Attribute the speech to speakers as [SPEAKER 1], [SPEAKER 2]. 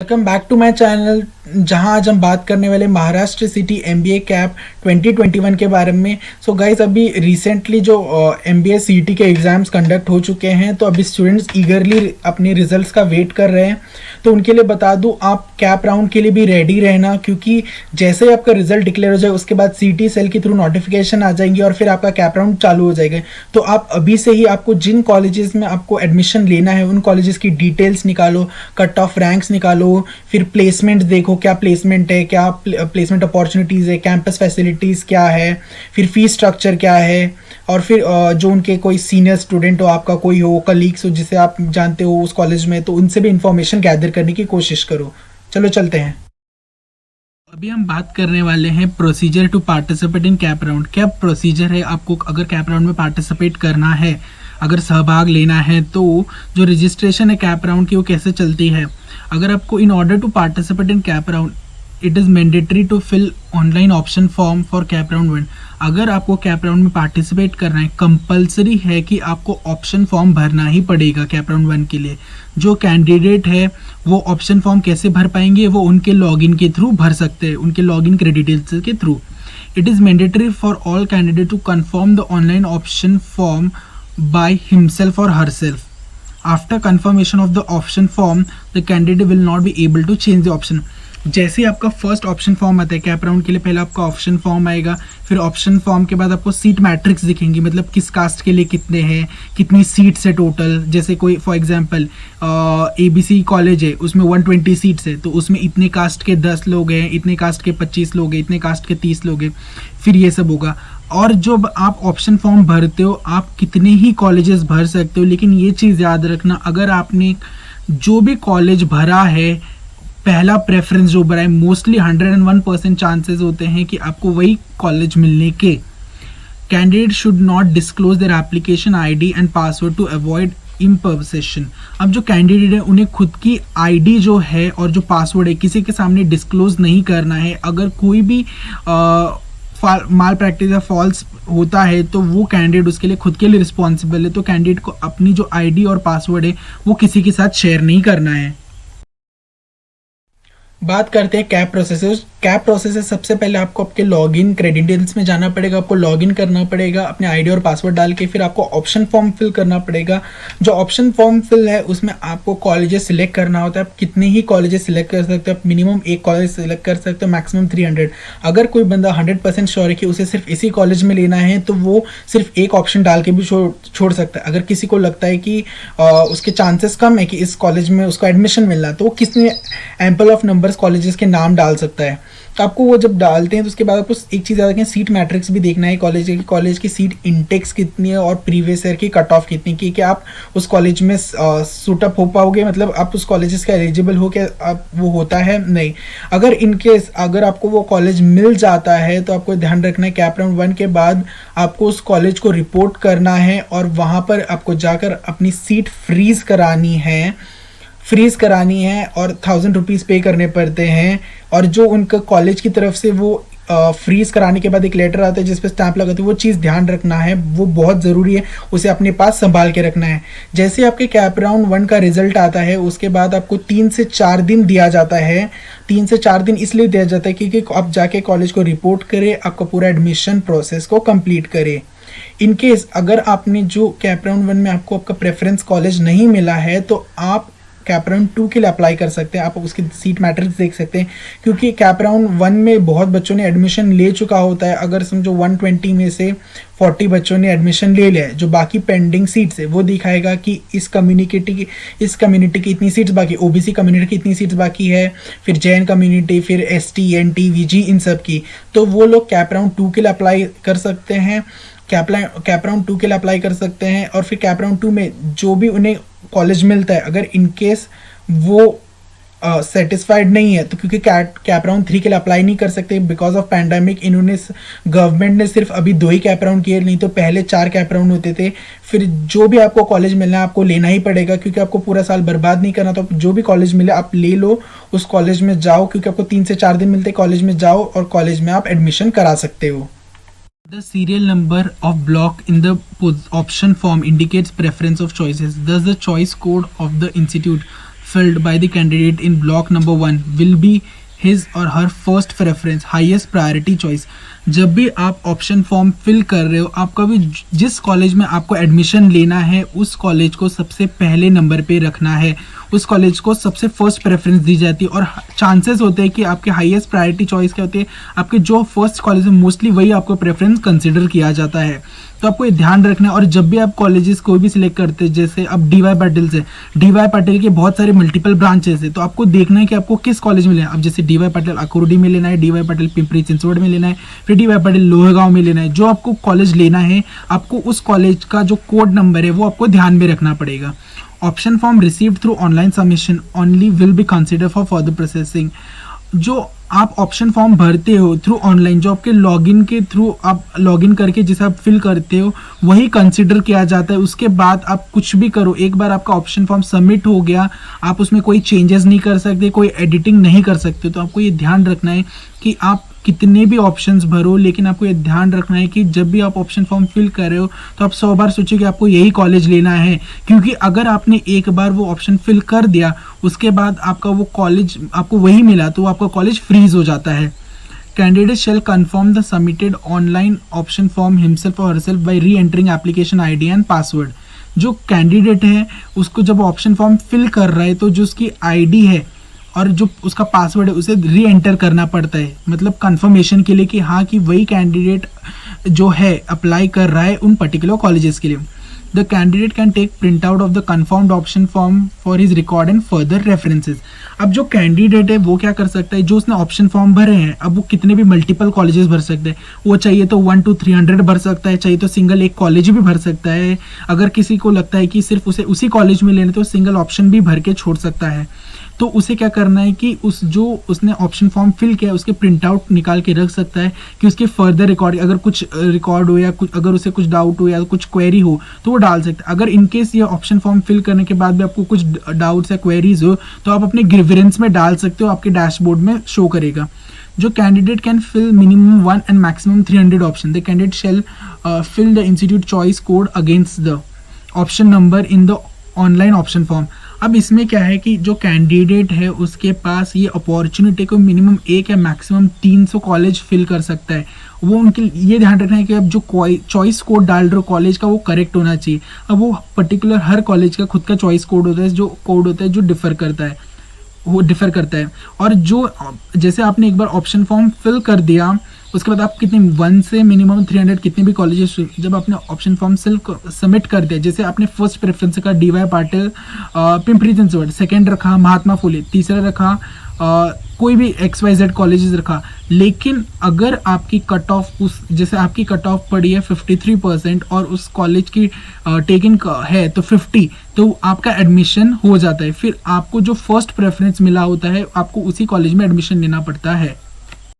[SPEAKER 1] Welcome back to my channel, जहां आज हम बात करने वाले महाराष्ट्र सिटी एमबीए कैप 2021 के बारे में। सो गाइस, अभी रिसेंटली जो एमबीए सीटी के एग्ज़ाम्स कंडक्ट हो चुके हैं, तो अभी स्टूडेंट्स ईगरली अपने रिजल्ट्स का वेट कर रहे हैं। तो उनके लिए बता दूं, आप कैप राउंड के लिए भी रेडी रहना, क्योंकि जैसे ही आपका रिजल्ट डिक्लेयर हो जाए उसके बाद सीटी सेल के थ्रू नोटिफिकेशन आ जाएंगी और फिर आपका कैप राउंड चालू हो जाएगा। तो आप अभी से ही आपको जिन कॉलेजेस में आपको एडमिशन लेना है उन कॉलेजेस की डिटेल्स निकालो, कट ऑफ रैंक्स निकालो, फिर प्लेसमेंट देखो, क्या प्लेसमेंट है, क्या प्लेसमेंट अपॉर्चुनिटीज़ है, कैंपस फैसिलिटीज़ क्या है, फिर फीस स्ट्रक्चर क्या है, और फिर जो उनके कोई सीनियर स्टूडेंट हो, आपका कोई हो, कलीग्स हो जिसे आप जानते हो उस कॉलेज में, तो उनसे भी इंफॉर्मेशन गैदर करने की कोशिश करो। चलो चलते हैं। अभी हम बात करने वाले हैं procedure to participate in CAP round. क्या प्रोसीजर है आपको अगर कैप राउंड में पार्टिसिपेट करना है, अगर सहभाग लेना है, तो जो रजिस्ट्रेशन है कैप राउंड की वो कैसे चलती है। अगर आपको in order to participate in CAP round it is mandatory to fill online option form for CAP round 1। अगर आपको कैप राउंड में पार्टिसिपेट करना है, कंपलसरी है कि आपको ऑप्शन फॉर्म भरना ही पड़ेगा कैप राउंड 1 के लिए। जो कैंडिडेट है वो ऑप्शन फॉर्म कैसे भर पाएंगे, वो उनके लॉगिन के थ्रू भर सकते हैं, उनके लॉगिन क्रेडिटल्स के थ्रू। It is mandatory for all candidate to confirm the online option form by himself or herself. After confirmation of the option form, the candidate will not be able to change the option. जैसे आपका first option form आता है cap round के लिए, पहले आपका option form आएगा, फिर ऑप्शन फॉर्म के बाद आपको सीट मैट्रिक्स दिखेंगी, मतलब किस कास्ट के लिए कितने हैं, कितनी सीट्स है टोटल। जैसे कोई फॉर एग्जांपल ABC कॉलेज है, उसमें 120 सीट्स है, तो उसमें इतने कास्ट के 10 लोग हैं, इतने कास्ट के 25 लोग हैं, इतने कास्ट के 30 लोग हैं, फिर ये सब होगा। और जब आप ऑप्शन फॉर्म भरते हो, आप कितने ही कॉलेजेस भर सकते हो, लेकिन ये चीज़ याद रखना, अगर आपने जो भी कॉलेज भरा है, पहला प्रेफरेंस जो भरा है, मोस्टली 101% चांसेस होते हैं कि आपको वही कॉलेज मिलने के। Candidate should not disclose their application ID and password to avoid impersonation. अब जो कैंडिडेट है उन्हें खुद की ID जो है और जो पासवर्ड है किसी के सामने डिस्क्लोज नहीं करना है। अगर कोई भी माल प्रैक्टिस या फॉल्स होता है तो वो कैंडिडेट उसके लिए खुद के लिए रिस्पॉन्सिबल है। तो कैंडिडेट को अपनी जो ID और पासवर्ड है वो किसी के साथ शेयर नहीं करना है। बात करते हैं कैप प्रोसेसेस। कैप प्रोसेस सबसे पहले आपको आपके लॉगिन क्रेडेंशियल्स में जाना पड़ेगा, आपको लॉगिन करना पड़ेगा अपने ID और पासवर्ड डाल के, फिर आपको ऑप्शन फॉर्म फिल करना पड़ेगा। जो ऑप्शन फॉर्म फिल है उसमें आपको कॉलेजेस सिलेक्ट करना होता है। आप कितने ही कॉलेजेस सिलेक्ट कर सकते हो, आप मिनिमम एक कॉलेज सिलेक्ट कर सकते हो, मैक्सिमम 300। अगर कोई बंदा 100% श्योर है कि उसे सिर्फ इसी कॉलेज में लेना है तो वो सिर्फ एक ऑप्शन डाल के भी छोड़ सकता है। अगर किसी को लगता है कि उसके चांसेस कम है कि इस कॉलेज में उसको एडमिशन मिलना, तो वो किसने एम्पल ऑफ नंबर्स कॉलेजेस के नाम डाल सकता है। तो आपको वो जब डालते हैं तो उसके बाद आपको एक चीज़ याद रखें, सीट मैट्रिक्स भी देखना है कॉलेज की सीट इंटेक्स कितनी है और प्रीवियस ईयर की कट ऑफ कितनी की, कि आप उस कॉलेज में सूटअप हो पाओगे, मतलब आप उस कॉलेजेस का एलिजिबल हो के आप वो होता है नहीं। अगर इनकेस अगर आपको वो कॉलेज मिल जाता है तो आपको ध्यान रखना है कैप राउंड 1 के बाद आपको उस कॉलेज को रिपोर्ट करना है और वहाँ पर आपको जाकर अपनी सीट फ्रीज करानी है और 1000 रुपीज़ पे करने पड़ते हैं। और जो उनका कॉलेज की तरफ से वो फ्रीज कराने के बाद एक लेटर आता है जिस पे स्टैंप लगाते हैं, वो चीज़ ध्यान रखना है, वो बहुत ज़रूरी है, उसे अपने पास संभाल के रखना है। जैसे आपके कैप राउंड 1 का रिजल्ट आता है उसके बाद आपको 3 से 4 दिन दिया जाता है। 3 से 4 दिन इसलिए दिया जाता है क्योंकि आप जाके कॉलेज को रिपोर्ट करें, आपका पूरा एडमिशन प्रोसेस को कंप्लीट करें। इनकेस अगर आपने जो कैप राउंड 1 में आपको आपका प्रेफरेंस कॉलेज नहीं मिला है तो आप कैप राउंड 2 के लिए अप्लाई कर सकते हैं। आप उसकी सीट मैट्रिक्स देख सकते हैं, क्योंकि कैप राउंड 1 में बहुत बच्चों ने एडमिशन ले चुका होता है। अगर समझो 120 में से 40 बच्चों ने एडमिशन ले लिया है, जो बाकी पेंडिंग सीट्स है वो दिखाएगा कि इस कम्युनिटी की इतनी सीट्स बाकी, OBC कम्युनिटी की इतनी सीट्स बाकी है, फिर जैन कम्युनिटी, फिर ST NT VG इन सब की। तो वो लोग कैप राउंड 2 के लिए अप्लाई कर सकते हैं, कैप राउंड 2 के लिए अप्लाई कर सकते हैं। और फिर कैप राउंड 2 में जो भी उन्हें कॉलेज मिलता है, अगर इनकेस वो सेटिस्फाइड नहीं है तो क्योंकि कैप राउंड 3 के लिए अप्लाई नहीं कर सकते बिकॉज ऑफ पैंडेमिक, गवर्नमेंट ने सिर्फ अभी 2 ही कैप राउंड किए, नहीं तो पहले 4 कैप राउंड होते थे। फिर जो भी आपको कॉलेज मिलना है आपको लेना ही पड़ेगा, क्योंकि आपको पूरा साल बर्बाद नहीं करना। तो जो भी कॉलेज मिले आप ले लो, उस कॉलेज में जाओ, क्योंकि आपको 3 से 4 दिन मिलते, कॉलेज में जाओ और कॉलेज में आप एडमिशन करा सकते हो। The serial number of block in the option form indicates preference of choices. Thus, the choice code of the institute filled by the candidate in block number 1 will be his or her first preference, highest priority choice। जब भी आप option form fill कर रहे हो, आपका भी जिस college में आपको एडमिशन लेना है उस कॉलेज को सबसे पहले नंबर पे रखना है, उस कॉलेज को सबसे फर्स्ट प्रेफरेंस दी जाती है। और चांसेस होते हैं कि आपके हाईएस्ट प्रायोरिटी चॉइस क्या होती है, आपके जो फर्स्ट कॉलेज है मोस्टली वही आपको प्रेफरेंस कंसिडर किया जाता है। तो आपको ये ध्यान रखना है। और जब भी आप कॉलेजेस कोई भी सिलेक्ट करते हैं, जैसे अब डी वाई पाटिल से, डी वाई पाटिल के बहुत सारे मल्टीपल ब्रांचेस है, तो आपको देखना है कि आपको किस कॉलेज में लेना है। अब जैसे डी वाई पाटिल अकोरडी में लेना है, डी वाई पाटिल पिंपरी चिंचवड़ में लेना है, फिर डी वाई पाटिल लोहेगांव में लेना है। जो आपको कॉलेज लेना है, आपको उस कॉलेज का जो कोड नंबर है वो आपको ध्यान में रखना पड़ेगा। Option form received through online submission only will be consider for further processing. जो आप ऑप्शन फॉर्म भरते हो थ्रू ऑनलाइन, जो आपके लॉगिन के थ्रू आप लॉगिन करके जिसे आप फिल करते हो वही कंसिडर किया जाता है। उसके बाद आप कुछ भी करो, एक बार आपका ऑप्शन फॉर्म सबमिट हो गया, आप उसमें कोई चेंजेस नहीं कर सकते, कोई एडिटिंग नहीं कर सकते। तो आपको ये ध्यान रखना है कि आप कितने भी ऑप्शंस भरो, लेकिन आपको ये ध्यान रखना है कि जब भी आप ऑप्शन फॉर्म फिल कर रहे हो तो आप 100 बार सोचिए कि आपको यही कॉलेज लेना है। क्योंकि अगर आपने एक बार वो ऑप्शन फिल कर दिया, उसके बाद आपका वो कॉलेज आपको वही मिला, तो आपका कॉलेज फ्रीज हो जाता है। Candidate shell confirm the submitted online option form himself और हरसेल्फ बाय री entering application ID and password. जो कैंडिडेट है उसको जब ऑप्शन फॉर्म फिल कर रहा है तो जो उसकी आईडी है और जो उसका पासवर्ड है उसे री एंटर करना पड़ता है, मतलब कंफर्मेशन के लिए कि हाँ कि वही कैंडिडेट जो है अप्लाई कर रहा है उन पर्टिकुलर कॉलेजेस के लिए। The candidate can take print out of the confirmed option form for his record and further references. अब जो कैंडिडेट है वो क्या कर सकता है, जो उसने ऑप्शन फॉर्म भरे हैं, अब वो कितने भी मल्टीपल कॉलेजेस भर सकते हैं, वो चाहिए तो 1 to 300 भर सकता है, चाहिए तो सिंगल एक कॉलेज भी भर सकता है। अगर किसी को लगता है कि सिर्फ उसे उसी कॉलेज में लेना तो सिंगल ऑप्शन भी भर के छोड़ सकता है। तो उसे क्या करना है कि उसने ऑप्शन फॉर्म फिल किया उसके प्रिंट आउट निकाल के रख सकता है कि उसके फर्दर रिकॉर्ड, अगर कुछ रिकॉर्ड हो या कुछ अगर उसे कुछ डाउट हो या कुछ क्वेरी हो तो वो डाल सकता है। अगर इनकेस ये ऑप्शन फॉर्म फिल करने के बाद भी आपको कुछ डाउट्स या क्वेरीज हो तो आप अपने ग्रीवेंस में डाल सकते हो, आपके डैशबोर्ड में शो करेगा। जो candidate can fill minimum 1 and maximum 300 option, the candidate shall fill the institute choice code against the option number in the online option form. अब इसमें क्या है कि जो कैंडिडेट है उसके पास ये अपॉर्चुनिटी को मिनिमम 1 या मैक्सिमम 300 कॉलेज फिल कर सकता है। वो उनके ये ध्यान रखना है कि अब जो चॉइस कोड डाल रहे हो कॉलेज का वो करेक्ट होना चाहिए। अब वो पर्टिकुलर हर कॉलेज का खुद का चॉइस कोड होता है, जो कोड होता है जो डिफर करता है। और जो जैसे आपने एक बार ऑप्शन फॉर्म फिल कर दिया उसके बाद आप कितने 1 से मिनिमम 300 कितने भी कॉलेजेस जब आपने ऑप्शन फॉर्म सबमिट कर दिया, जैसे आपने फर्स्ट प्रेफरेंस का D Y Patil Pimpri Chinchwad, second रखा महात्मा फुले, तीसरा रखा कोई भी XYZ कॉलेजेस रखा, लेकिन अगर आपकी कट ऑफ जैसे आपकी कट ऑफ पड़ी है 53% और उस कॉलेज की टेकन है तो 50, तो आपका एडमिशन हो जाता है। फिर आपको जो फर्स्ट प्रेफरेंस मिला होता है आपको उसी कॉलेज में एडमिशन लेना पड़ता है।